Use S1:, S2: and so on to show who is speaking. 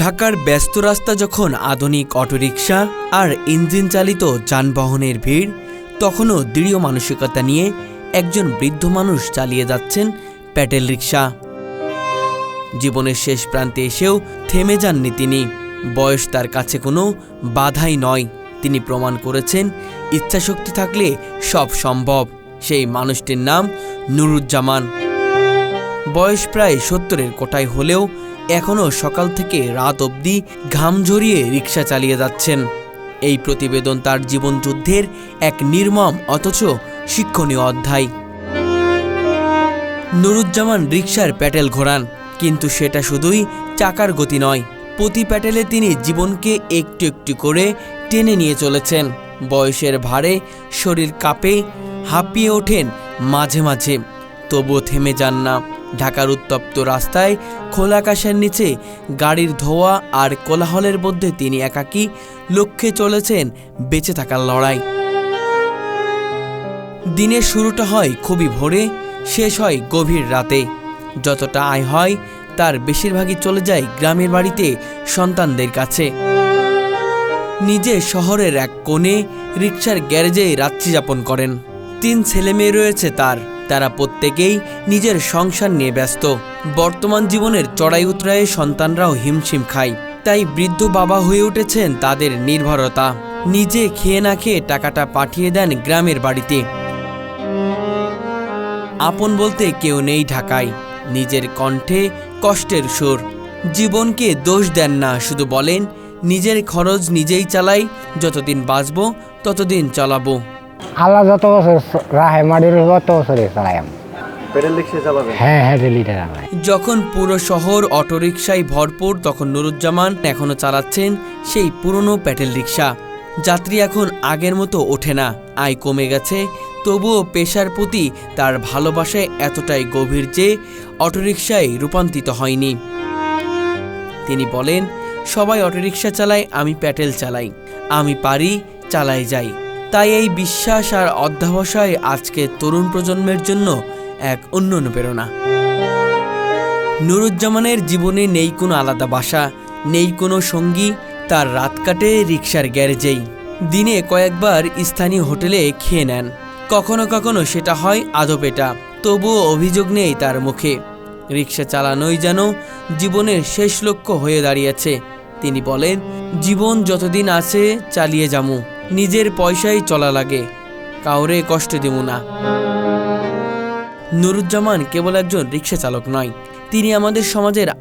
S1: ঢাকার ব্যস্ত রাস্তা যখন আধুনিক অটোরিকশা আর ইঞ্জিন চালিত যানবাহনের ভিড়, তখনও দৃঢ় মানসিকতা নিয়ে একজন বৃদ্ধ মানুষ চালিয়ে যাচ্ছেন প্যাডেল রিকশা। জীবনের শেষ প্রান্তে এসেও থেমে যাননি তিনি। বয়স তার কাছে কোনো বাধাই নয়। তিনি প্রমাণ করেছেন ইচ্ছাশক্তি থাকলে সব সম্ভব। সেই মানুষটির নাম নুরুজ্জামান। বয়স প্রায় ৭০-এর কোটায় হলেও এখনও সকাল থেকে রাত অবধি ঘাম ঝরিয়ে রিকশা চালিয়ে যাচ্ছেন। এই প্রতিবেদন তার জীবনযুদ্ধের এক নির্মম অথচ শিক্ষণীয় অধ্যায়। নুরুজ্জামান রিকশার প্যাডেল ঘোরান, কিন্তু সেটা শুধুই চাকার গতি নয়। প্রতি প্যাডেলে তিনি জীবনকে একটু একটু করে টেনে নিয়ে চলেছেন। বয়সের ভারে শরীর কাঁপে, হাঁপিয়ে ওঠেন মাঝে মাঝে, তবুও থেমে যান না। ঢাকার উত্তপ্ত রাস্তায় খোলা আকাশের নিচে গাড়ির ধোঁয়া আর কোলাহলের মধ্যে তিনি একাকী লক্ষ্যে চলেছেন বেঁচে থাকার লড়াই। দিনের শুরুটা হয় খুবই ভোরে, শেষ হয় গভীর রাতে। যতটা আয় হয় তার বেশিরভাগই চলে যায় গ্রামের বাড়িতে সন্তানদের কাছে। নিজে শহরের এক কোণে রিকশার গ্যারেজে রাত্রি যাপন করেন। ৩ ছেলে মেয়ে রয়েছে তারা প্রত্যেকেই নিজের সংসার নিয়ে ব্যস্ত। বর্তমান জীবনের চড়াই উতরায়ে সন্তানরাও হিমশিম খায়, তাই বৃদ্ধ বাবা হয়ে উঠেছেন তাদের নির্ভরতা। নিজে খেয়ে না খেয়ে টাকাটা পাঠিয়ে দেন গ্রামের বাড়িতে। আপন বলতে কেউ নেই ঢাকায়। নিজের কণ্ঠে কষ্টের সুর। জীবনকে দোষ দেন না, শুধু বলেন নিজের খরচ নিজেই চালাই, যতদিন বাঁচব ততদিন চালাবো।
S2: আল্লাহ যত বছর রাহে মাটির তত বছরে চালাই। হ্যাঁ,
S1: যখন পুরো শহর অটোরিকশায় ভরপুর, তখন নুরুজ্জামান এখনো চালাচ্ছেন সেই পুরনো প্যাডেল রিকশা। যাত্রী এখন আগের মতো ওঠে না, আয় কমে গেছে, তবুও পেশার প্রতি তার ভালোবাসায় এতটাই গভীর যে অটোরিকশায় রূপান্তরিত হয়নি। তিনি বলেন, সবাই অটোরিকশা চালায়, আমি প্যাডেল চালাই, আমি পারি, চালাই যাই। তাই এই বিশ্বাস আর অধ্যবসায় আজকে তরুণ প্রজন্মের জন্য এক অন্য প্রেরণা। নুরুজ্জামানের জীবনে নেই কোনো আলাদা বাসা, নেই কোনো সঙ্গী। তার রাত কাটে রিকশার গ্যারেজেই। দিনে কয়েকবার স্থানীয় হোটেলে খেয়ে নেন, কখনো কখনো সেটা হয় আধপেটা, তবুও অভিযোগ নেই তার মুখে। রিকশা চালানোই যেন জীবনের শেষ লক্ষ্য হয়ে দাঁড়িয়েছে। তিনি বলেন, জীবন যতদিন আছে চালিয়ে যামু, নিজের পয়সায় চলা লাগে, কাউরে কষ্ট দিব না। নুরুজ্জামান কেবল একজন রিকশা চালক নয়, তিনি আমাদের সমাজের আইন